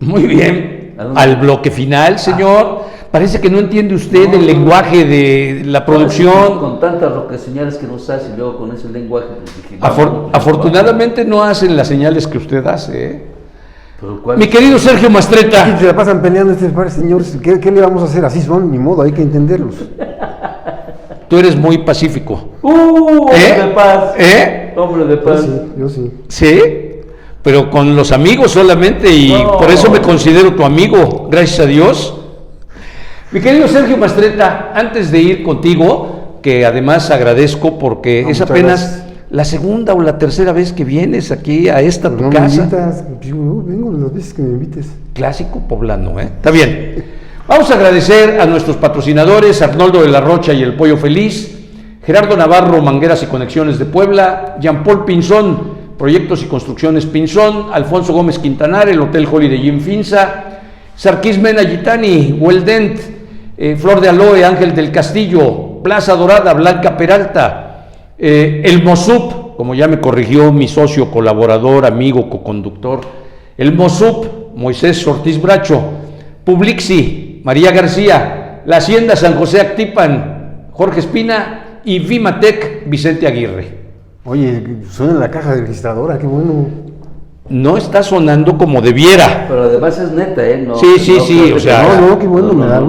Muy bien. Al bloque final, señor. Parece que no entiende usted el lenguaje de la producción. Con tantas señales que nos hace y luego con ese lenguaje. Pues dije, afortunadamente no hacen las señales que usted hace, ¿eh? Mi Mi querido Sergio Mastretta. Se la pasan peleando estos pares señores. ¿Qué le vamos a hacer? Así son, ni modo, hay que entenderlos. Tú eres muy pacífico. Hombre de paz. Hombre de paz. Yo sí. ¿Sí? Pero con los amigos solamente y por eso me considero tu amigo, gracias a Dios. Mi querido Sergio Mastretta, antes de ir contigo, que además agradezco porque es apenas la segunda o la tercera vez que vienes aquí a esta tu casa. Me invitas, yo vengo las veces que me invites. Clásico poblano, ¿eh? Está bien. Vamos a agradecer a nuestros patrocinadores, Arnoldo de la Rocha y el Pollo Feliz, Gerardo Navarro, Mangueras y Conexiones de Puebla, Jean-Paul Pinzón, Proyectos y Construcciones Pinzón, Alfonso Gómez Quintanar, el Hotel Holiday Inn Finza, Sarkis Mena Gitani, Weldent, Flor de Aloe, Ángel del Castillo, Plaza Dorada, Blanca Peralta, el Mosup, como ya me corrigió mi socio, colaborador, amigo, coconductor, el Mosup, Moisés Ortiz Bracho, Publixi, María García, la Hacienda San José Actipan, Jorge Espina y Vimatec, Vicente Aguirre. Oye, suena en la caja registradora, qué bueno. No está sonando como debiera. Pero además es neta, ¿eh? No, sí, o sea... No, qué bueno, me da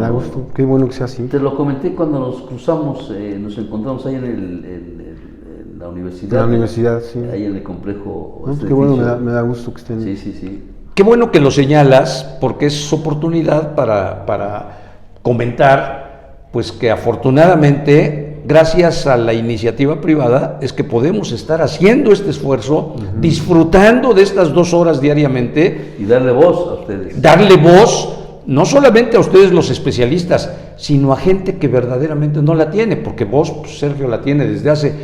gusto, qué bueno que sea así. Te lo comenté cuando nos cruzamos, nos encontramos ahí en la universidad. En la universidad, sí. Ahí en el complejo. No, qué bueno, me da gusto que estén. Sí. Qué bueno que lo señalas, porque es oportunidad para comentar, pues que afortunadamente... Gracias a la iniciativa privada es que podemos estar haciendo este esfuerzo, disfrutando de estas 2 horas diariamente. Y darle voz a ustedes. Darle voz, no solamente a ustedes los especialistas, sino a gente que verdaderamente no la tiene, porque vos, pues, Sergio, la tiene desde hace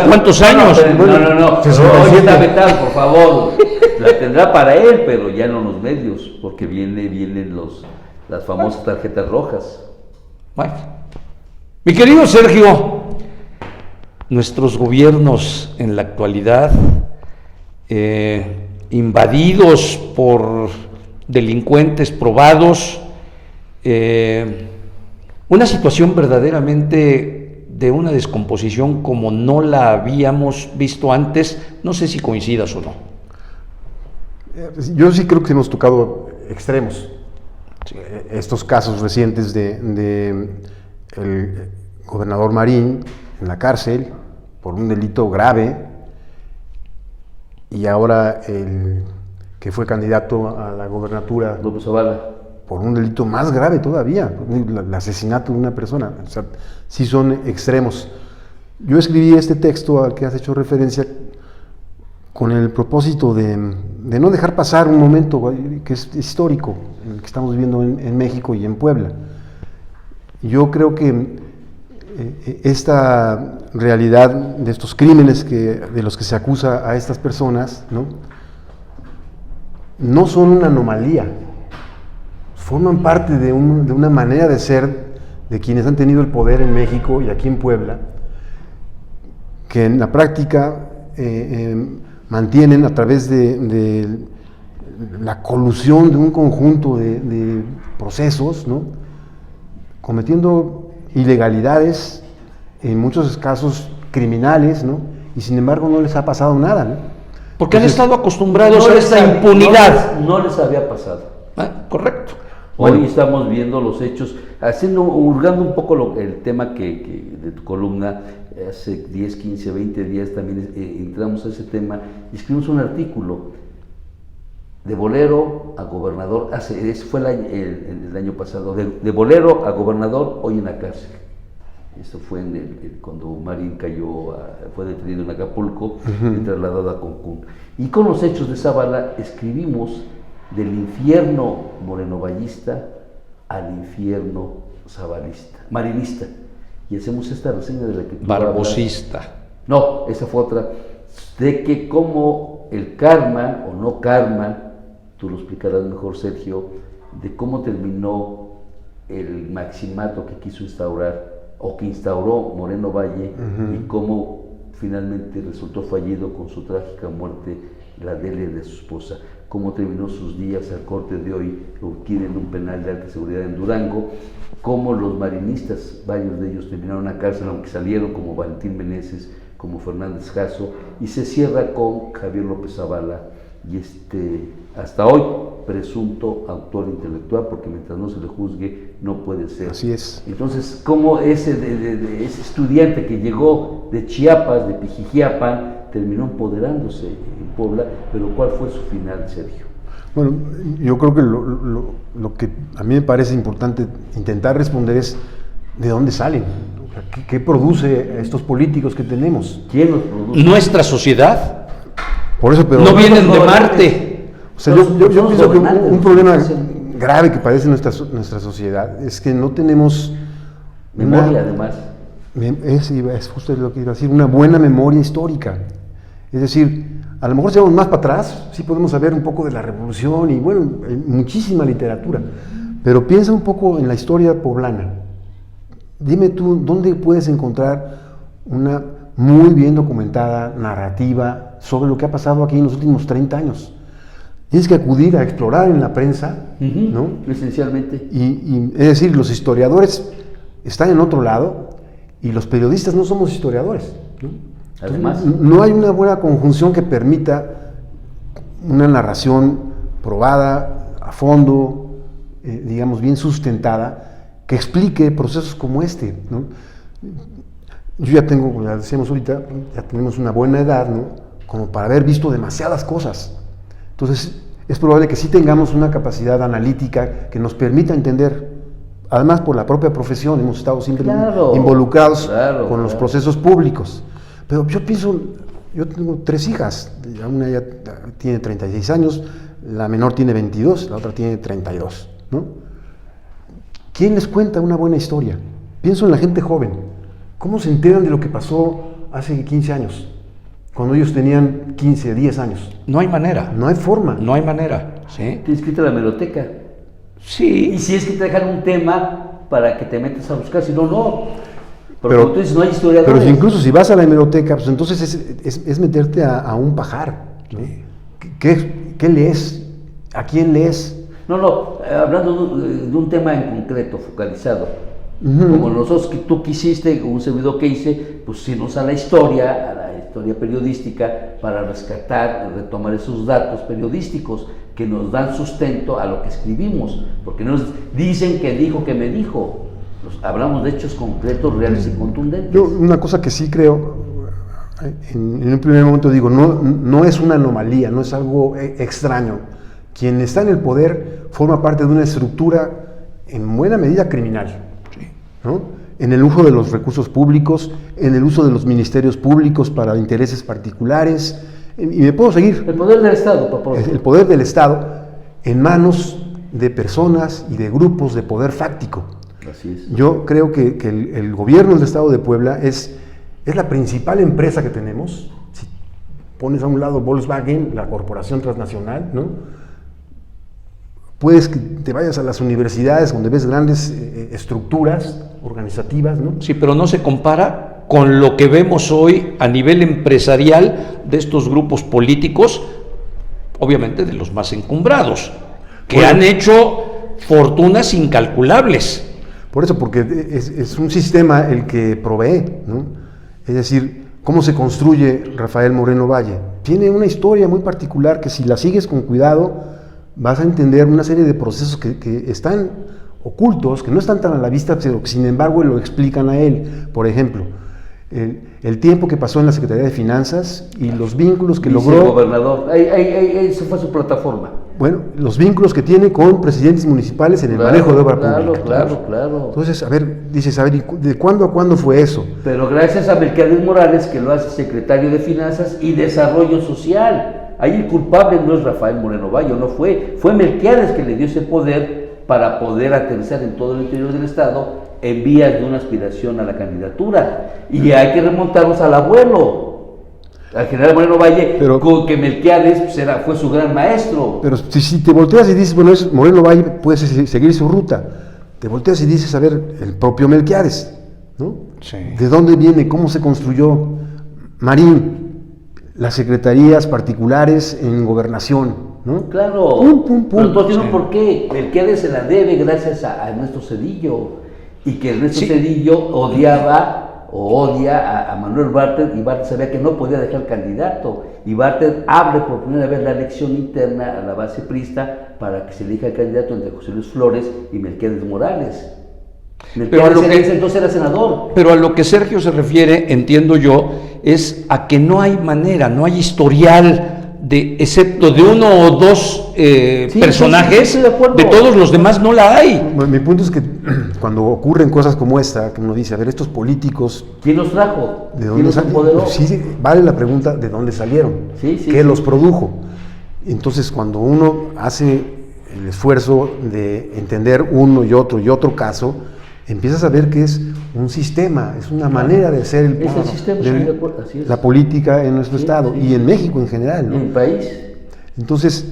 ¿cuántos años? No. Oye, está vetado, por favor. La tendrá para él, pero ya no en los medios, porque vienen las famosas tarjetas rojas. Bueno. Mi querido Sergio, nuestros gobiernos en la actualidad, invadidos por delincuentes probados, una situación verdaderamente de una descomposición como no la habíamos visto antes, no sé si coincidas o no. Yo sí creo que hemos tocado extremos. Sí. Estos casos recientes de el gobernador Marín en la cárcel por un delito grave, y ahora el que fue candidato a la gobernatura López Zavala por un delito más grave todavía, el asesinato de una persona. O sea, sí son extremos. Yo escribí este texto al que has hecho referencia con el propósito de no dejar pasar un momento que es histórico, el que estamos viviendo en México y en Puebla. Yo creo que esta realidad de estos crímenes de los que se acusa a estas personas, no son una anomalía, forman parte de una manera de ser de quienes han tenido el poder en México y aquí en Puebla, que en la práctica mantienen a través de la colusión de un conjunto de procesos, cometiendo ilegalidades, en muchos casos criminales, y sin embargo no les ha pasado nada, Porque han estado acostumbrados a esta impunidad. No les había pasado. Correcto. Hoy estamos viendo los hechos, hurgando un poco el tema de tu columna. Hace 10, 15, 20 días también entramos a ese tema y escribimos un artículo de bolero a gobernador, ese fue el año pasado, de bolero a gobernador, hoy en la cárcel. Esto fue cuando Marín fue detenido en Acapulco y trasladado a Cancún. Y con los hechos de Zavala escribimos del infierno morenovallista al infierno zabalista, marinista. Y hacemos esta reseña de la que tú Barbosista. hablas. No, esa fue otra, de que como el karma o no karma, tú lo explicarás mejor, Sergio, de cómo terminó el maximato que quiso instaurar o que instauró Moreno Valle, y cómo finalmente resultó fallido con su trágica muerte la Delia de su esposa. cómo terminó sus días al corte de hoy, tienen un penal de alta seguridad en Durango, cómo los marinistas, varios de ellos terminaron en la cárcel, aunque salieron, como Valentín Meneses, como Fernández Jasso, y se cierra con Javier López Zavala, y hasta hoy presunto autor intelectual, porque mientras no se le juzgue no puede ser. Así es. Entonces, como ese estudiante que llegó de Chiapas, de Pijijiapan, terminó empoderándose en Puebla, pero ¿cuál fue su final, Sergio? Bueno, yo creo que lo que a mí me parece importante intentar responder es ¿de dónde salen? ¿Qué produce estos políticos que tenemos? ¿Quién los produce? Nuestra sociedad. Por eso, pero No vienen de Marte. O sea, yo pienso que un problema grave que padece nuestra sociedad es que no tenemos memoria, además. Es justo lo que iba a decir, una buena memoria histórica. Es decir, a lo mejor si vamos más para atrás, sí podemos saber un poco de la revolución y bueno, hay muchísima literatura, pero piensa un poco en la historia poblana. Dime tú, ¿dónde puedes encontrar una muy bien documentada narrativa sobre lo que ha pasado aquí en los últimos 30 años? Tienes que acudir a explorar en la prensa, ¿no? Esencialmente. Y es decir, los historiadores están en otro lado y los periodistas no somos historiadores, ¿no? Además, no hay una buena conjunción que permita una narración probada, a fondo, digamos, bien sustentada, que explique procesos como este, ¿no? Yo ya tengo, como ya decíamos ahorita, ya tenemos una buena edad, ¿no? Como para haber visto demasiadas cosas. Entonces, es probable que sí tengamos una capacidad analítica que nos permita entender. Además, por la propia profesión, hemos estado siempre involucrados con los procesos públicos. Pero yo pienso, yo tengo 3 hijas, una ya tiene 36 años, la menor tiene 22, la otra tiene 32, ¿no? ¿Quién les cuenta una buena historia? Pienso en la gente joven. ¿Cómo se enteran de lo que pasó hace 15 años? Cuando ellos tenían 15, 10 años. No hay manera. No hay forma. No hay manera. ¿Sí? Tienes que irte a la hemeroteca. Sí. Y si es que te dejan un tema para que te metas a buscar, si no, no. Pero tú dices, no hay historiadores. Pero incluso si vas a la hemeroteca, pues entonces es meterte a un pajar, ¿no? ¿Qué lees? ¿A quién lees? No, hablando de un tema en concreto, focalizado. Como nosotros que tú quisiste, un servidor que hice, pues irnos a la historia periodística, para rescatar, retomar esos datos periodísticos que nos dan sustento a lo que escribimos, porque nos dicen que dijo que me dijo. Hablamos de hechos concretos, reales y contundentes. Yo, una cosa que sí creo, en un primer momento digo, no es una anomalía, no es algo extraño. Quien está en el poder forma parte de una estructura en buena medida criminal, ¿no? En el uso de los recursos públicos, en el uso de los ministerios públicos para intereses particulares, y me puedo seguir. El poder del Estado, papá. El poder del Estado en manos de personas y de grupos de poder fáctico. Así es. Yo creo que el gobierno del Estado de Puebla es la principal empresa que tenemos. Si pones a un lado Volkswagen, la corporación transnacional, ¿no? Puedes que te vayas a las universidades donde ves grandes estructuras organizativas, ¿no? Sí, pero no se compara con lo que vemos hoy a nivel empresarial de estos grupos políticos, obviamente de los más encumbrados, que han hecho fortunas incalculables. Por eso, porque es un sistema el que provee, ¿no? Es decir, ¿cómo se construye Rafael Moreno Valle? Tiene una historia muy particular que si la sigues con cuidado vas a entender una serie de procesos que están ocultos, que no están tan a la vista, pero que sin embargo lo explican a él. Por ejemplo, el tiempo que pasó en la Secretaría de Finanzas y los vínculos que logró. Gobernador, esa fue su plataforma. Bueno, los vínculos que tiene con presidentes municipales en el manejo de obra pública. Claro. Entonces, dices, ¿de cuándo a cuándo fue eso? Pero gracias a Melquiades Morales, que lo hace secretario de Finanzas y Desarrollo Social. Ahí el culpable no es Rafael Moreno Valle, no fue Melquiades que le dio ese poder para poder aterrizar en todo el interior del Estado en vías de una aspiración a la candidatura. Y hay que remontarnos al abuelo, al general Moreno Valle, con que Melquiades pues, fue su gran maestro. Pero si te volteas y dices, bueno, es Moreno Valle, puedes seguir su ruta. Te volteas y dices, a ver, el propio Melquiades, ¿no? Sí. ¿De dónde viene? ¿Cómo se construyó? Marín, las secretarías particulares en gobernación, ¿no? Claro, Pum, pum, pum. pero todos tienen por qué. Melquiades se la debe gracias a Ernesto Zedillo, y que Ernesto Zedillo odiaba o odia a Manuel Bartlett, y Bartlett sabía que no podía dejar candidato, y Bartlett abre por primera vez la elección interna a la base priista para que se elija el candidato entre José Luis Flores y Melquiades Morales. Melquiades en ese entonces era senador. Pero a lo que Sergio se refiere, entiendo yo, es a que no hay manera, no hay historial excepto de uno o dos personajes, sí, de todos los demás no la hay. Bueno, mi punto es que cuando ocurren cosas como esta, que uno dice, a ver, estos políticos, ¿Quién los trajo? ¿de ¿Quién dónde los salieron? empoderó? Sí, vale la pregunta, ¿de dónde salieron? ¿Qué los produjo? Entonces, cuando uno hace el esfuerzo de entender uno y otro caso, empiezas a ver que es un sistema, es una manera de ser Es el sistema, estoy de acuerdo, así es. la política en nuestro estado y en México en general, ¿no? En el país. Entonces,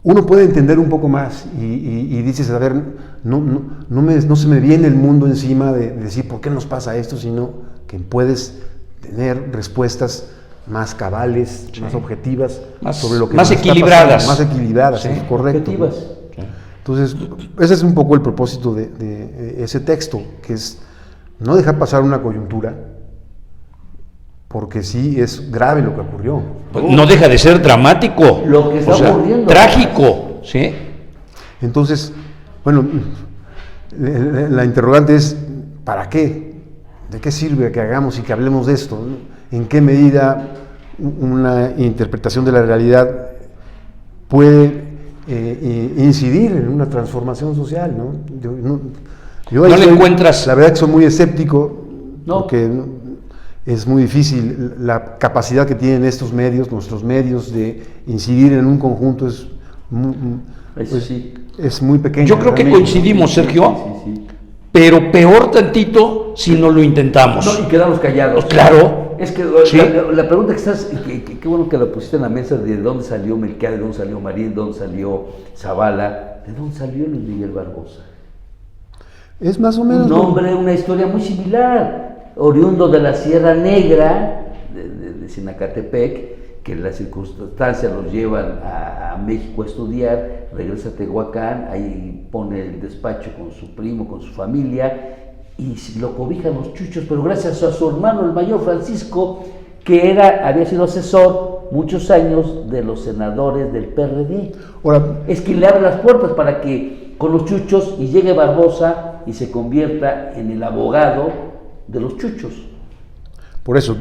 uno puede entender un poco más y dices, a ver, no se me viene el mundo encima de decir por qué nos pasa esto, sino que puedes tener respuestas más cabales, más objetivas, sobre lo que más nos está equilibradas. pasando, más equilibradas, Sí, es correcto. Objetivas. Entonces, ese es un poco el propósito de ese texto, que es no dejar pasar una coyuntura, porque sí es grave lo que ocurrió. Pues no deja de ser dramático, Lo que está ocurriendo. trágico, ¿sí? Entonces, bueno, la interrogante es, ¿para qué? ¿De qué sirve que hagamos y que hablemos de esto? ¿En qué medida una interpretación de la realidad puede incidir en una transformación social, ¿no? Yo no le encuentras. La verdad que soy muy escéptico, No. porque es muy difícil. La capacidad que tienen estos medios, nuestros medios, de incidir en un conjunto es muy pequeña. Yo creo que realmente. coincidimos, Sergio, Sí. pero peor tantito si no lo intentamos. No, y quedamos callados. Claro. Es que Sí. la pregunta que estás, qué bueno que la pusiste en la mesa, de dónde salió Melquiades, de dónde salió Marín, de dónde salió Zavala, de dónde salió Luis Miguel Barbosa. Es más o menos... Un hombre, una historia muy similar, oriundo de la Sierra Negra, de Sinacatepec, que las circunstancias los llevan a México a estudiar, regresa a Tehuacán, ahí pone el despacho con su primo, con su familia, y lo cobijan los chuchos, pero gracias a su hermano, el mayor Francisco, que había sido asesor muchos años de los senadores del PRD. Ahora, Es quien le abre las puertas para que con los chuchos y llegue Barbosa y se convierta en el abogado de los chuchos. por eso,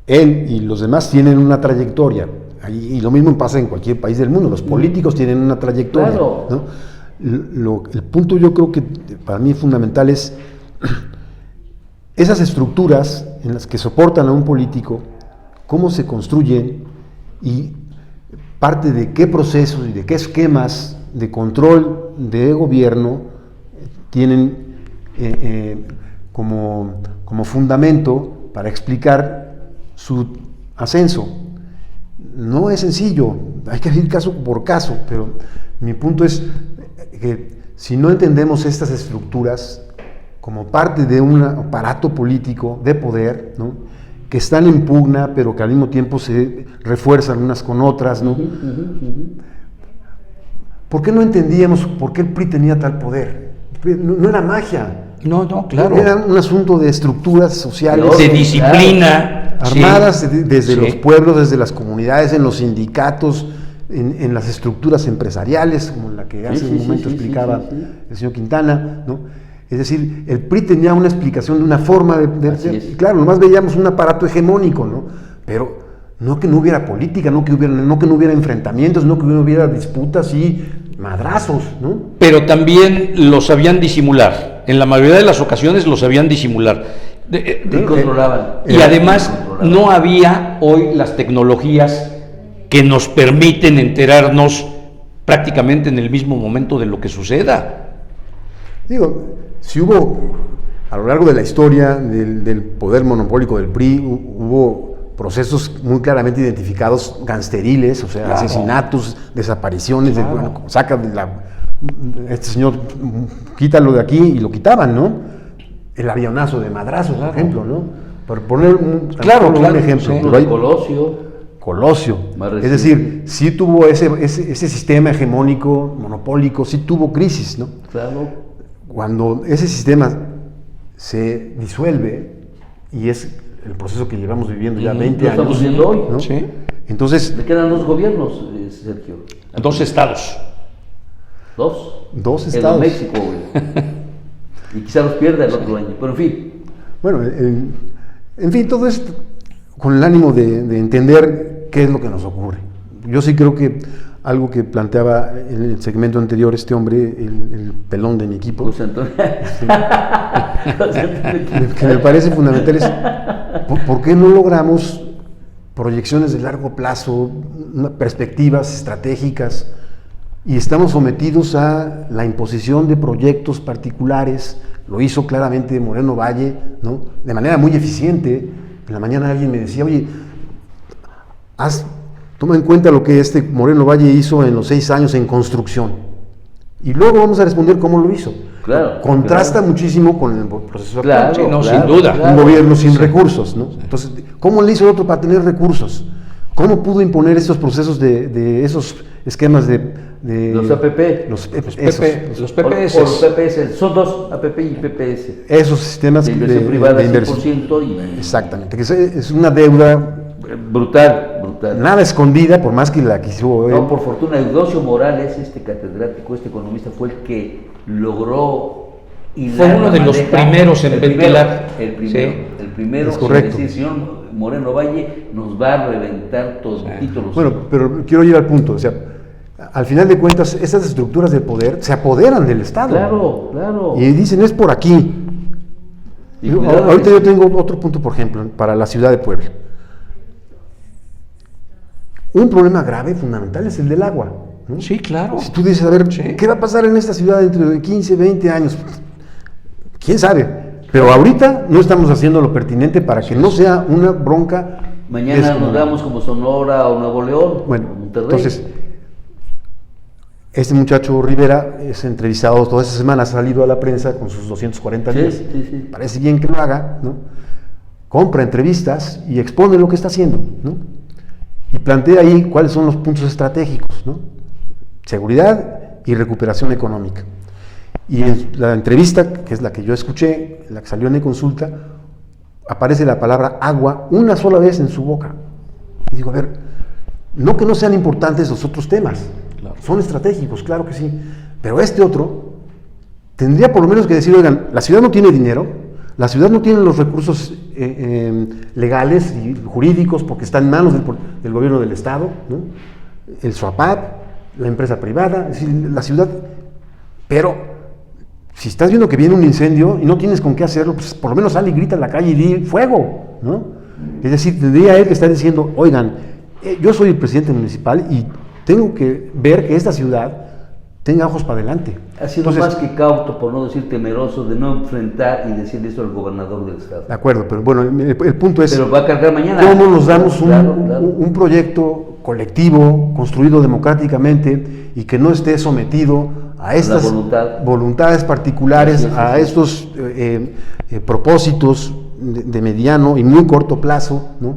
él y los demás tienen una trayectoria, y lo mismo pasa en cualquier país del mundo, los políticos tienen una trayectoria, Claro. ¿no? El punto yo creo que para mí fundamental es esas estructuras en las que soportan a un político, cómo se construyen y parte de qué procesos y de qué esquemas de control de gobierno tienen como fundamento para explicar su ascenso. No es sencillo, hay que ir caso por caso, pero mi punto es que si no entendemos estas estructuras como parte de un aparato político de poder, ¿no?, que están en pugna, pero que al mismo tiempo se refuerzan unas con otras, ¿no? ¿Por qué no entendíamos por qué el PRI tenía tal poder? No era magia. No, claro. Era un asunto de estructuras sociales. De disciplina. Armadas Sí. desde Sí. los pueblos, desde las comunidades, en los sindicatos, en las estructuras empresariales, como la que hace un momento explicaba el señor Quintana, ¿no? Es decir, el PRI tenía una explicación de una forma claro, nomás veíamos un aparato hegemónico, ¿no? Pero no que no hubiera política, no que no hubiera enfrentamientos, no que no hubiera disputas y madrazos, ¿no? Pero también lo sabían disimular. En la mayoría de las ocasiones lo sabían disimular. Y controlaban. Y además no había hoy las tecnologías que nos permiten enterarnos prácticamente en el mismo momento de lo que suceda. Digo, si hubo, a lo largo de la historia del poder monopólico del PRI, hubo procesos muy claramente identificados gangsteriles, o sea, Claro. asesinatos, desapariciones, Claro. saca este señor, quítalo de aquí, y lo quitaban, ¿no? El avionazo de Madrazo, por ejemplo, ¿no? Por poner un ejemplo. sí. Pero hay, Colosio. Colosio. Más Es decir, sí tuvo ese sistema hegemónico, monopólico, sí tuvo crisis, ¿no? Claro. Cuando ese sistema se disuelve, y es el proceso que llevamos viviendo ya 20 Lo años. estamos viendo hoy. ¿no? Sí. Entonces, Le quedan 2 gobiernos, Sergio. 2 estados. 2. 2 El estados. de México, güey. Y quizá los pierda el otro año. Pero en fin. Bueno, en fin, todo esto con el ánimo de entender qué es lo que nos ocurre. Yo sí creo que algo que planteaba en el segmento anterior este hombre, el pelón de mi equipo, José Antonio. José Antonio. que me parece fundamental es ¿por qué no logramos proyecciones de largo plazo, perspectivas estratégicas, y estamos sometidos a la imposición de proyectos particulares? Lo hizo claramente Moreno Valle, ¿no? De manera muy eficiente. En la mañana alguien me decía, oye, toma en cuenta lo que este Moreno Valle hizo en los 6 años en construcción, y luego vamos a responder cómo lo hizo. Claro, Contrasta claro. muchísimo con el proceso Claro, actual. Sí, no, claro, sin duda. claro. Un gobierno sin Sí. recursos, ¿no? Entonces, ¿cómo le hizo el otro para tener recursos? ¿Cómo pudo imponer estos procesos de esos esquemas de Los APP. los PP, esos, los O PPS. los PPS. Son 2, APP y PPS. esos sistemas De inversión privada de inversión. 100% y Exactamente, que es una deuda brutal. nada escondida, por más que la quiso. No, por fortuna, Eudosio Morales, este catedrático, este economista, fue el que logró hilar Fue uno la de los madeja. primeros en El ventilar. primero, Sí. el primero Es correcto. en decir, señor Moreno Valle nos va a reventar todos los títulos. Bueno, pero quiero ir al punto, o sea, al final de cuentas, esas estructuras de poder se apoderan del Estado. Claro. Y dicen, es por aquí. Y cuidado Ahorita que- yo tengo otro punto, por ejemplo, para la ciudad de Puebla. Un problema grave, fundamental, es el del agua, ¿no? Sí, claro. Si tú dices, a ver, Sí. ¿qué va a pasar en esta ciudad dentro de 15, 20 años? ¿Quién sabe? Pero ahorita no estamos haciendo lo pertinente para que no sea una bronca. Mañana nos descomunal. damos como Sonora o Nuevo León, Bueno, o Monterrey. entonces, este muchacho Rivera es entrevistado toda esta semana, ha salido a la prensa con sus 240 días. Sí. Parece bien que lo haga, ¿no? Compra entrevistas y expone lo que está haciendo, ¿no? Y plantea ahí cuáles son los puntos estratégicos, ¿no? Seguridad y recuperación económica. Y en la entrevista, que es la que yo escuché, la que salió en eConsulta, aparece la palabra agua una sola vez en su boca. Y digo, a ver, no que no sean importantes los otros temas, Claro. son estratégicos, claro que sí, pero este otro tendría por lo menos que decir, oigan, la ciudad no tiene dinero, la ciudad no tiene los recursos legales y jurídicos porque está en manos del gobierno del Estado, ¿no? El SUAPAP, la empresa privada, es decir, la ciudad, pero si estás viendo que viene un incendio y no tienes con qué hacerlo, pues por lo menos sale y grita en la calle y di fuego, ¿no? Es decir, tendría él que estar diciendo, oigan, yo soy el presidente municipal y tengo que ver que esta ciudad tenga ojos para adelante. Ha sido Entonces, más que cauto, por no decir temeroso, de no enfrentar y decirle eso al gobernador del estado. de acuerdo, pero bueno, el punto es, Pero va a cargar mañana. ¿cómo nos damos Claro. un proyecto colectivo, construido democráticamente y que no esté sometido a estas voluntad. voluntades particulares, Sí. a estos propósitos de mediano y muy corto plazo, ¿no?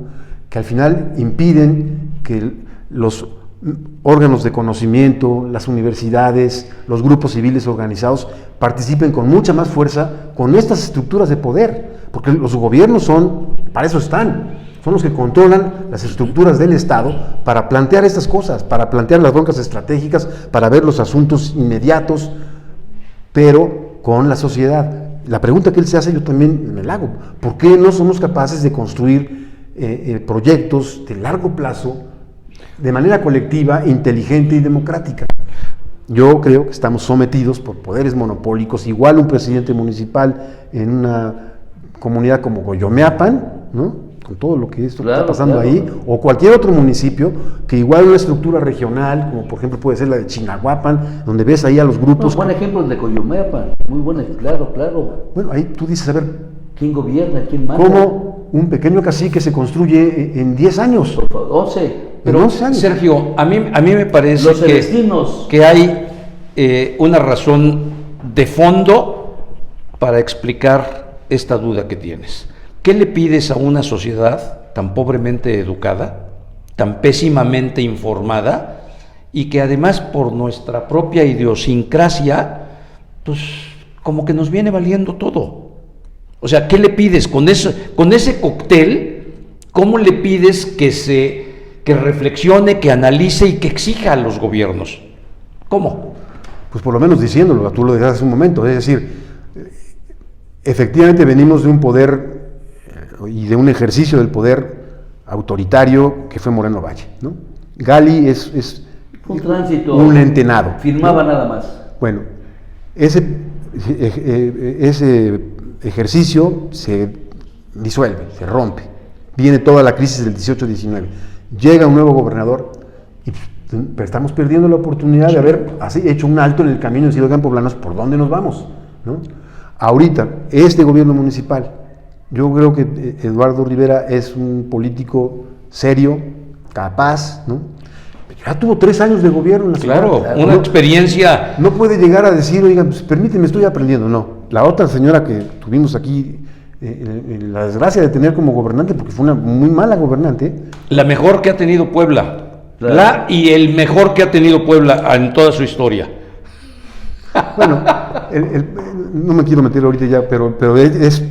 Que al final impiden que los órganos de conocimiento, las universidades, los grupos civiles organizados participen con mucha más fuerza con estas estructuras de poder, porque los gobiernos para eso están, son los que controlan las estructuras del Estado para plantear estas cosas, para plantear las broncas estratégicas, para ver los asuntos inmediatos, pero con la sociedad. La pregunta que él se hace yo también me la hago, ¿por qué no somos capaces de construir proyectos de largo plazo de manera colectiva, inteligente y democrática? Yo creo que estamos sometidos por poderes monopólicos, igual un presidente municipal en una comunidad como Coyomeapan, ¿no? Con todo lo que esto Claro, está pasando claro. ahí, o cualquier otro municipio, que igual una estructura regional, como por ejemplo puede ser la de Chignahuapan, donde ves ahí a los grupos. Buen ejemplo el de Coyomeapan, muy bueno, claro. Bueno, ahí tú dices, a ver, ¿Quién gobierna? ¿Quién manda? ¿cómo un pequeño cacique se construye en 10 años? Por favor, 11. En Pero 11 años. Sergio, a mí me parece Los celestinos. que hay una razón de fondo para explicar esta duda que tienes. ¿Qué le pides a una sociedad tan pobremente educada tan pésimamente informada y que además por nuestra propia idiosincrasia, pues como que nos viene valiendo todo. O sea, ¿qué le pides con ese cóctel? ¿Cómo le pides que reflexione, que analice y que exija a los gobiernos? ¿Cómo? Pues por lo menos diciéndolo, tú lo decías hace un momento, es decir, efectivamente venimos de un poder y de un ejercicio del poder autoritario que fue Moreno Valle, ¿no? Gali es un tránsito, un entenado. Firmaba nada más. Bueno, ese ejercicio se disuelve, se rompe. Viene toda la crisis del 18-19. Llega un nuevo gobernador y pues, estamos perdiendo la oportunidad de haber hecho un alto en el camino y decir, oigan, poblanos, ¿por dónde nos vamos? ¿No? Ahorita, este gobierno municipal, yo creo que Eduardo Rivera es un político serio, capaz, ¿no? Ya tuvo 3 años de gobierno en la ciudad. Claro, una experiencia. No puede llegar a decir, oigan, pues permíteme, estoy aprendiendo. No, la otra señora que tuvimos aquí, la desgracia de tener como gobernante, porque fue una muy mala gobernante. La mejor que ha tenido Puebla. Claro. Y el mejor que ha tenido Puebla en toda su historia. Bueno, no me quiero meter ahorita ya, pero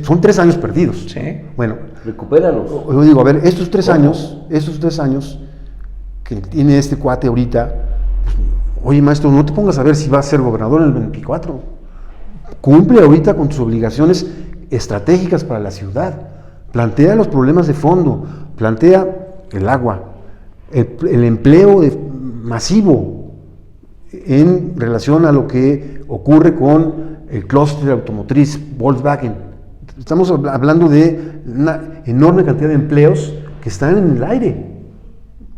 son 3 años perdidos. Sí. Bueno, Recupéralos. yo digo, a ver, estos tres años que tiene este cuate ahorita, pues, oye maestro, no te pongas a ver si va a ser gobernador en el 24. Cumple ahorita con tus obligaciones estratégicas para la ciudad. Plantea los problemas de fondo, plantea el agua, el empleo masivo en relación a lo que ocurre con el clúster automotriz Volkswagen. Estamos hablando de una enorme cantidad de empleos que están en el aire,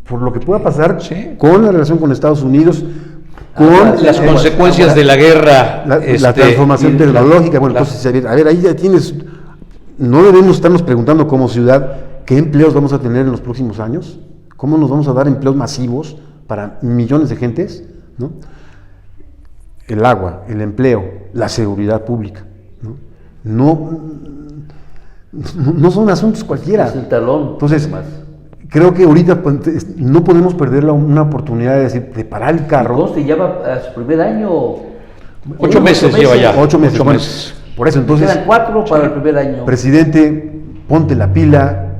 por lo que pueda pasar con la relación con Estados Unidos, con las consecuencias de la guerra, la transformación tecnológica. Bueno, entonces, a ver, ahí ya tienes, no debemos estarnos preguntando como ciudad qué empleos vamos a tener en los próximos años, cómo nos vamos a dar empleos masivos para millones de gentes, ¿no? El agua, el empleo, la seguridad pública, ¿no? No son asuntos cualquiera. Es el talón. Entonces, más. Creo que ahorita pues, no podemos perder una oportunidad de parar el carro. Conste, ya va a su primer año. 8 meses lleva ya. 8 meses. 8 Bueno, meses. por eso, entonces, Quedan 4 para el primer año. presidente, ponte la pila,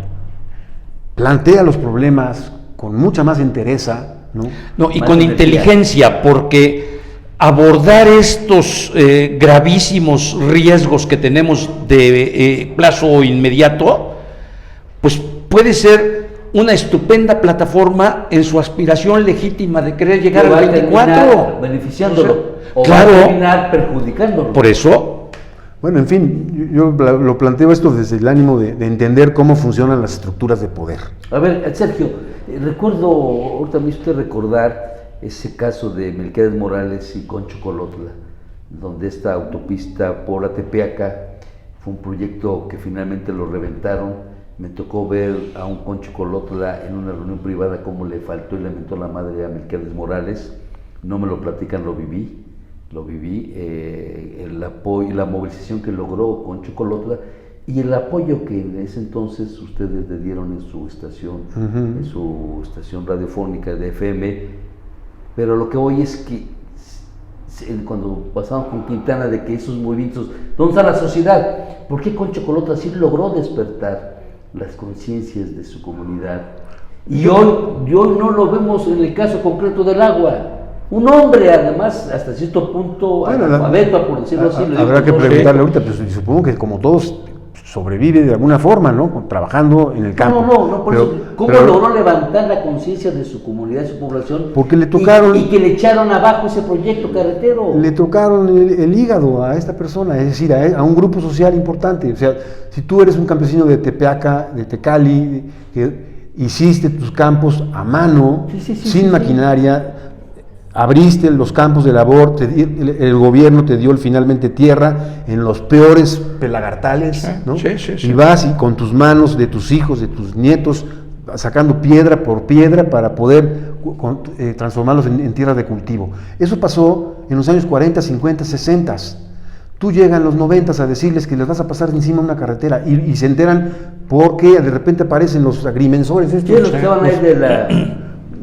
plantea los problemas con mucha más entereza, ¿no? No, y Más con energía. inteligencia, porque abordar estos gravísimos riesgos que tenemos de plazo inmediato, pues puede ser una estupenda plataforma en su aspiración legítima de querer llegar Que va al a 24. terminar beneficiándolo. O Claro. va a terminar perjudicándolo. Por eso, Bueno, en fin, yo lo planteo esto desde el ánimo de entender cómo funcionan las estructuras de poder. A ver, Sergio, recuerdo, ahorita me hizo recordar ese caso de Melquiades Morales y Concho Colotla, donde esta autopista Puebla-Tepeaca fue un proyecto que finalmente lo reventaron. Me tocó ver a un Concho Colotla en una reunión privada cómo le faltó y lamentó la madre a Melquiades Morales. No me lo platican, lo viví, el apoyo y la movilización que logró Concho Colotla y el apoyo que en ese entonces ustedes le dieron en su estación, en su estación radiofónica de FM. Pero lo que hoy es que cuando pasamos con Quintana de que esos movimientos, ¿dónde está la sociedad? ¿Por qué Concho Colotla sí logró despertar las conciencias de su comunidad? Y hoy no lo vemos en el caso concreto del agua. Un hombre, además, hasta cierto punto, analfabeto, por decirlo así. Habrá que preguntarle ahorita, pero supongo que como todos sobrevive de alguna forma, ¿no? Trabajando en el campo. No, por eso, ¿cómo logró levantar la conciencia de su comunidad, de su población? Porque le tocaron... Y que le echaron abajo ese proyecto carretero. Le tocaron el hígado a esta persona, es decir, a un grupo social importante. O sea, si tú eres un campesino de Tepeaca, de Tecali, que hiciste tus campos a mano, sin maquinaria, abriste los campos de labor, el gobierno te dio finalmente tierra en los peores pelagartales, ¿no? Sí. Y vas y con tus manos, de tus hijos, de tus nietos, sacando piedra por piedra para poder transformarlos en tierras de cultivo. Eso pasó en los años 40, 50, 60. Tú llegan los 90s a decirles que les vas a pasar encima una carretera y se enteran porque de repente aparecen los agrimensores estos, Sí, los que van a ir de la...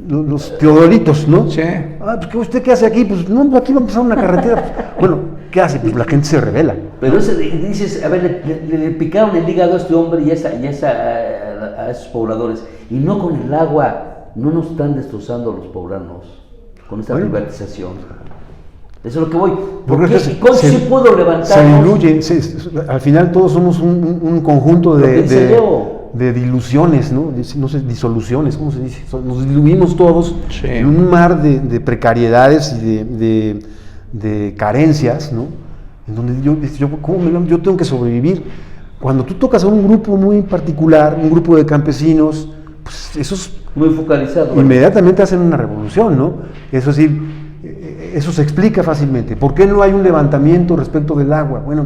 los teodolitos, ¿no? Sí. Ah, pues ¿usted qué hace aquí? Pues no, aquí va a pasar una carretera. Bueno, ¿qué hace? Pues la gente se revela. Pero ese, dices, a ver, le picaron el hígado a este hombre y a esos pobladores, y no con el agua, no nos están destrozando a los poblanos con esta privatización. Eso es lo que voy. Porque ¿Cómo se pudo levantar? Se diluye, al final todos somos un conjunto de diluciones, ¿no? No sé, disoluciones, ¿cómo se dice? Nos diluimos todos en un mar de precariedades y de carencias, ¿no? En donde yo tengo que sobrevivir. Cuando tú tocas a un grupo muy particular, un grupo de campesinos, pues esos muy focalizado, inmediatamente hacen una revolución, ¿no? Es decir, eso se explica fácilmente. ¿Por qué no hay un levantamiento respecto del agua? Bueno,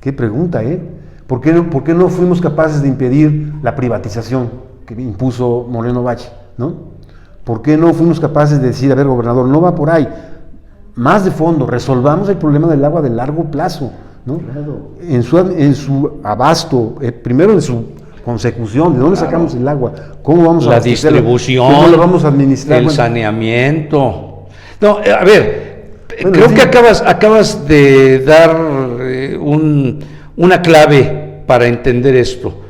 qué pregunta, ¿eh? ¿Por qué no fuimos capaces de impedir la privatización que impuso Moreno Valle, ¿no? ¿Por qué no fuimos capaces de decir, a ver, gobernador, no va por ahí? Más de fondo, resolvamos el problema del agua de largo plazo, ¿no? Claro. En su abasto, primero en su consecución, ¿de dónde sacamos el agua? ¿Cómo vamos a la distribución? ¿Cómo lo vamos a administrar? El saneamiento. No, a ver, creo que acabas de dar una clave para entender esto.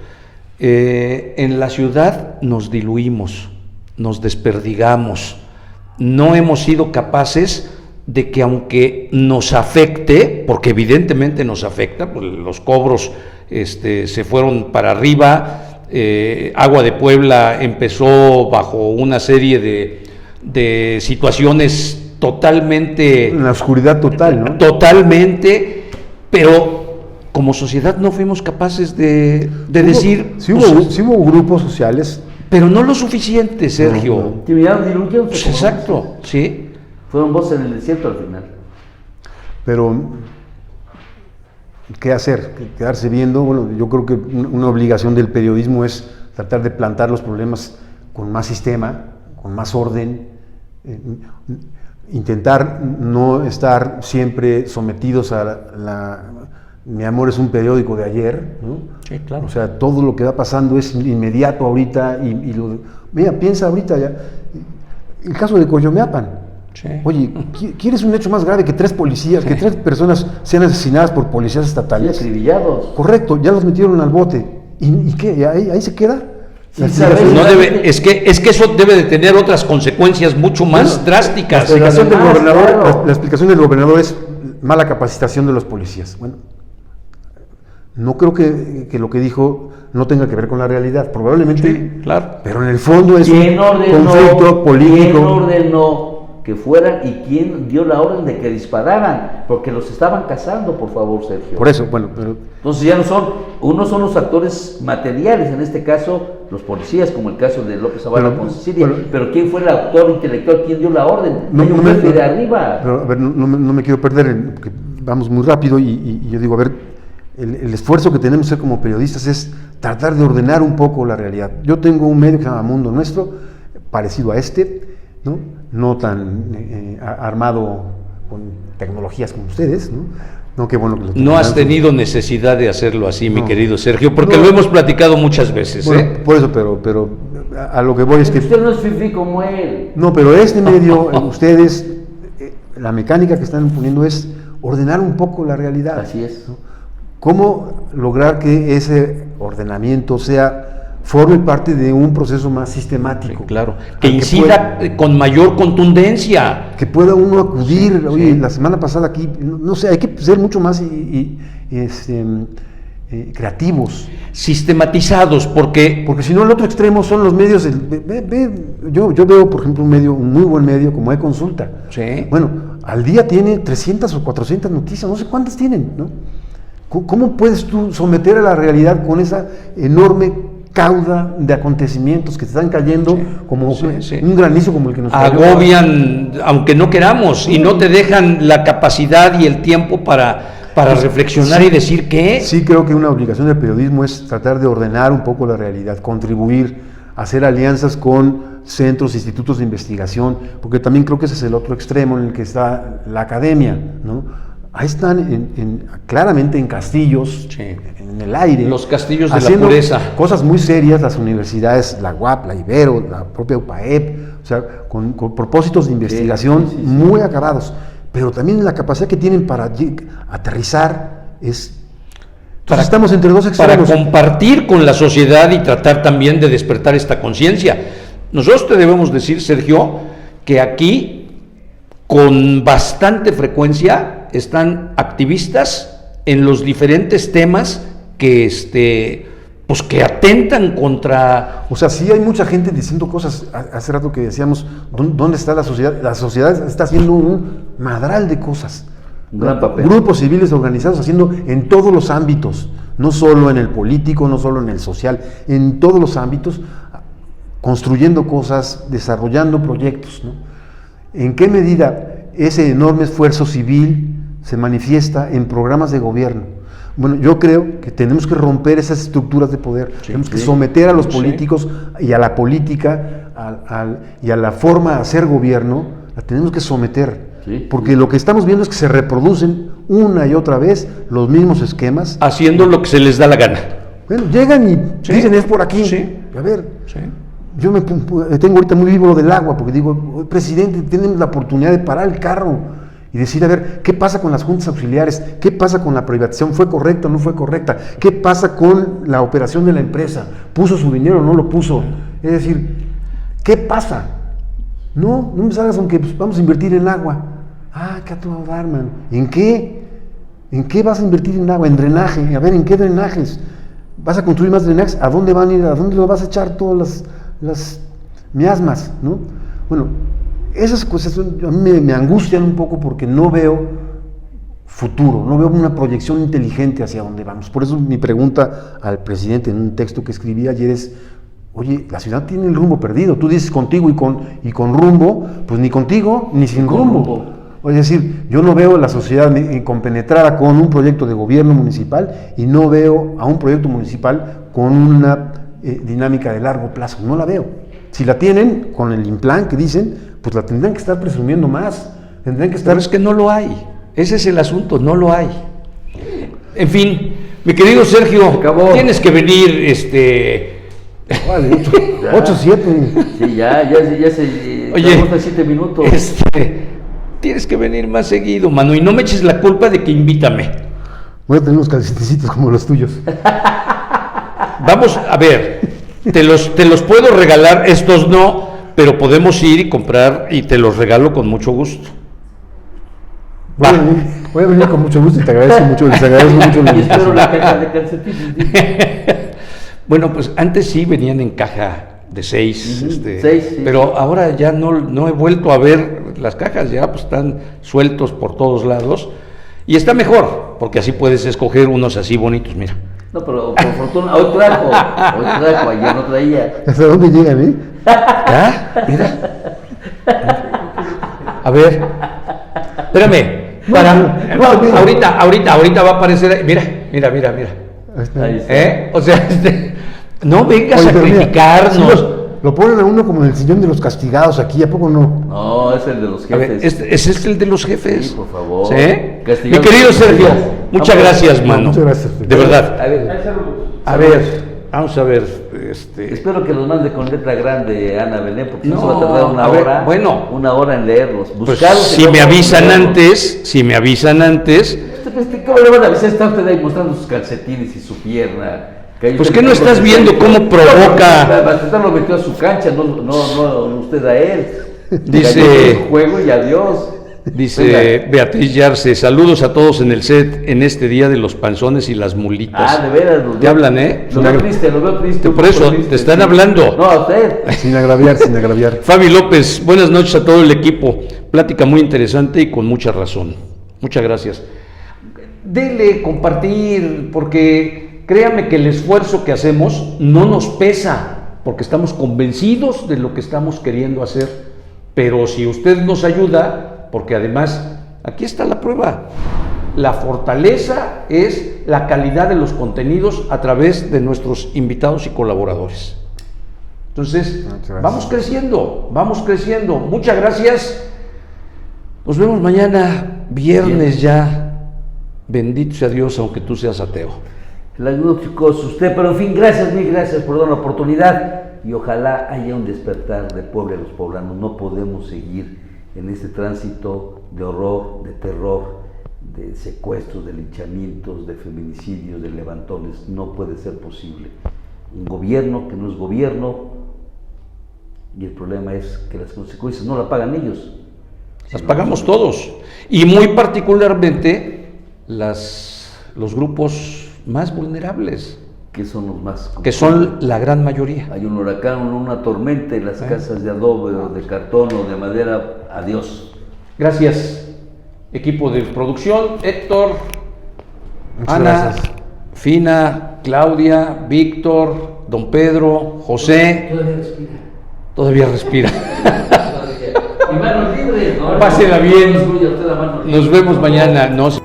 En la ciudad nos diluimos, nos desperdigamos, no hemos sido capaces de que, aunque nos afecte, porque evidentemente nos afecta, pues los cobros se fueron para arriba, Agua de Puebla empezó bajo una serie de situaciones totalmente... En la oscuridad total, ¿no? Totalmente, pero como sociedad no fuimos capaces de decir... Sí hubo grupos sociales. Pero no lo suficiente, Sergio. Pues exacto, sí. Fueron voces en el desierto al final. Pero, ¿qué hacer? ¿Quedarse viendo? Bueno, yo creo que una obligación del periodismo es tratar de plantar los problemas con más sistema, con más orden, intentar no estar siempre sometidos a mi amor es un periódico de ayer, ¿no? Sí, claro. O sea, todo lo que va pasando es inmediato ahorita mira, piensa ahorita ya, el caso de Coyomeapan. Sí. Oye, ¿quieres un hecho más grave que 3 policías, que 3 personas sean asesinadas por policías estatales? Sí, acribillados. Correcto, ya los metieron al bote. ¿Y qué? ¿Ahí se queda? No debe, es que eso debe de tener otras consecuencias mucho más drásticas. La explicación del gobernador es mala capacitación de los policías. Bueno, no creo que lo que dijo no tenga que ver con la realidad, probablemente, sí, claro. Pero en el fondo es un conflicto político. ¿Quién ordenó que fueran y quién dio la orden de que dispararan? Porque los estaban cazando, por favor, Sergio. Por eso, bueno, pero... Entonces ya unos son los actores materiales, en este caso los policías, como el caso de López Zavala con Cecilia, pero ¿quién fue el autor intelectual? ¿Quién dio la orden? De arriba. Pero, a ver, no me quiero perder, porque vamos muy rápido y yo digo, a ver, el esfuerzo que tenemos que hacer como periodistas es tratar de ordenar un poco la realidad. Yo tengo un medio que se llama Mundo Nuestro, parecido a no tan armado con tecnologías como ustedes, ¿no? Qué bueno que no has tenido necesidad de hacerlo así, mi querido Sergio, porque lo hemos platicado muchas veces. Bueno, por eso, pero a lo que voy es que... Usted no es fifí como él. No, pero este medio, ustedes, la mecánica que están poniendo es ordenar un poco la realidad. Así es. ¿No? ¿Cómo lograr que ese ordenamiento forme parte de un proceso más sistemático? Sí, claro, que incida con mayor contundencia. Que pueda uno acudir, oye, la semana pasada aquí, no sé, hay que ser mucho más creativos. Sistematizados, porque si no el otro extremo son los medios, yo veo, por ejemplo, un muy buen medio como eConsulta. Sí. Bueno, al día tiene 300 o 400 noticias, no sé cuántas tienen, ¿no? ¿Cómo puedes tú someter a la realidad con esa enorme cauda de acontecimientos que te están cayendo como un granizo como el que nos cayó? Agobian, aunque no queramos, y no te dejan la capacidad y el tiempo para reflexionar y decir qué. Sí, creo que una obligación del periodismo es tratar de ordenar un poco la realidad, contribuir, hacer alianzas con centros, institutos de investigación, porque también creo que ese es el otro extremo en el que está la academia, ¿no? ahí están claramente en castillos, Sí. en el aire. Los castillos de la haciendo pureza. cosas muy serias, las universidades, la UAP, la Ibero, la propia UPAEP, o sea, con propósitos de investigación sí. muy acabados, pero también la capacidad que tienen para aterrizar es... Entonces estamos entre dos para extremos. compartir con la sociedad y tratar también de despertar esta conciencia. Nosotros te debemos decir, Sergio, que aquí con bastante frecuencia están activistas en los diferentes temas que pues que atentan contra... O sea, sí hay mucha gente diciendo cosas. Hace rato que decíamos, ¿dónde está la sociedad? La sociedad está haciendo un madral de cosas. Un gran papel. Grupos civiles organizados haciendo en todos los ámbitos, no solo en el político, no solo en el social, en todos los ámbitos, construyendo cosas, desarrollando proyectos, ¿no? ¿En qué medida ese enorme esfuerzo civil se manifiesta en programas de gobierno? Bueno, yo creo que tenemos que romper esas estructuras de poder, tenemos que someter a los políticos y a la política y a la forma de hacer gobierno, la tenemos que someter. Sí. Porque lo que estamos viendo es que se reproducen una y otra vez los mismos esquemas. haciendo lo que se les da la gana. Bueno, llegan y Sí. dicen es por aquí. Sí. A ver, Sí. yo tengo ahorita muy vivo lo del agua, porque digo, presidente, tenemos la oportunidad de parar el carro y decir, a ver, ¿qué pasa con las juntas auxiliares? ¿Qué pasa con la privatización? ¿Fue correcta o no fue correcta? ¿Qué pasa con la operación de la empresa? ¿Puso su dinero o no lo puso? Es decir, ¿qué pasa? No me salgas aunque pues, vamos a invertir en agua. Ah, ¿qué a todo dar, man? ¿En qué? ¿En qué vas a invertir en agua? En drenaje. A ver, ¿en qué drenajes? ¿Vas a construir más drenajes? ¿A dónde van a ir? ¿A dónde lo vas a echar todas las miasmas? ¿No? Bueno, esas cosas a mí me angustian un poco porque no veo futuro, no veo una proyección inteligente hacia dónde vamos. Por eso mi pregunta al presidente en un texto que escribí ayer es, oye, la ciudad tiene el rumbo perdido. Tú dices contigo y con rumbo, pues ni contigo ni sin rumbo. Es decir, yo no veo la sociedad compenetrada con un proyecto de gobierno municipal y no veo a un proyecto municipal con una dinámica de largo plazo. No la veo. Si la tienen con el implant que dicen, pues la tendrán que estar presumiendo más. Tendrán que estar... Pero es que no lo hay. Ese es el asunto, no lo hay. En fin, mi querido Sergio, tienes que venir, Vale, 8-7. Sí, ya se... Oye, faltan 7 minutos. Tienes que venir más seguido, mano, y no me eches la culpa de que invítame. Voy a tener unos calcetecitos como los tuyos. Vamos, a ver, te los puedo regalar, estos no, pero podemos ir y comprar y te los regalo con mucho gusto. Va. Voy a venir con mucho gusto y te agradezco mucho, les agradezco mucho la Y espero invitación. la caja de calcetines. Bueno, pues antes sí venían en caja de 6, Ujú, 6, sí. pero ahora ya no he vuelto a ver las cajas, ya pues están sueltos por todos lados y está mejor, porque así puedes escoger unos así bonitos, mira. No, pero por fortuna, hoy trajo, ayer no traía. ¿Hasta dónde llegan, ¿Ya? Mira. A ver, espérame. Ahorita va a aparecer. Mira. Ahí está. Ahí está. O sea, no vengas Oye, a pero mira, criticarnos. sí, lo ponen a uno como en el sillón de los castigados aquí, ¿a poco no? No, es el de los A ver, jefes. ese es el de los jefes. Sí, por favor. ¿Sí? Mi Castigado querido por Sergio, días. muchas Vamos. gracias, mano. Muchas gracias. De verdad. A ver, Vamos a ver. espero que los mande con letra grande, Ana Belén, porque No, no se va a tardar a ver, una bueno. hora en leerlos. Pues, Buscarlos y si luego me avisan leerlos. antes, ¿Cómo le van a avisar? Está usted ahí mostrando sus calcetines y su pierna. Pues, ¿qué no estás viendo cómo provoca? Batista lo metió a su cancha, no usted a él. Dice- Cayó en el juego y adiós. dice Venga. Beatriz Yarce, saludos a todos en el set en este día de los panzones y las mulitas. Ah, de veras. Te hablan, ¿eh? Lo veo triste. Por eso, triste, te están sí. hablando. No, a usted. Sin agraviar, sin agraviar. Fabi López, buenas noches a todo el equipo. Plática muy interesante y con mucha razón. Muchas gracias. Dele compartir, porque créame que el esfuerzo que hacemos no nos pesa, porque estamos convencidos de lo que estamos queriendo hacer. Pero si usted nos ayuda, porque además, aquí está la prueba. La fortaleza es la calidad de los contenidos a través de nuestros invitados y colaboradores. Entonces, vamos creciendo. Muchas gracias. Nos vemos mañana, viernes ya. Bendito sea Dios, aunque tú seas ateo. El agnóstico es usted, pero en fin, gracias, mil gracias por dar la oportunidad y ojalá haya un despertar de Puebla y los poblanos. No podemos seguir en este tránsito de horror, de terror, de secuestros, de linchamientos, de feminicidios, de levantones. No puede ser posible. Un gobierno que no es gobierno, y el problema es que las consecuencias no las pagan ellos. Las pagamos todos, y muy particularmente los grupos más vulnerables, Que son los más... que son la gran mayoría. Hay un huracán, una tormenta y las casas de adobe o de cartón o de madera, adiós. Gracias, equipo de producción, Héctor, Muchas Ana, gracias. Fina, Claudia, Víctor, don Pedro, José. Todavía respira. Todavía respira. Y manos libres, ¿no? Pásela bien. No excluya usted a manos libres. Nos vemos mañana. No se-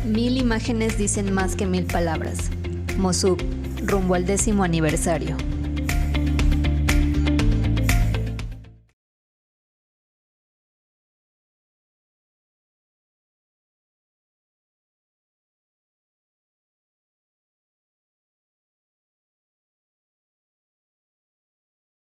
Mil imágenes dicen más que mil palabras. Mosuc, rumbo al 10º aniversario.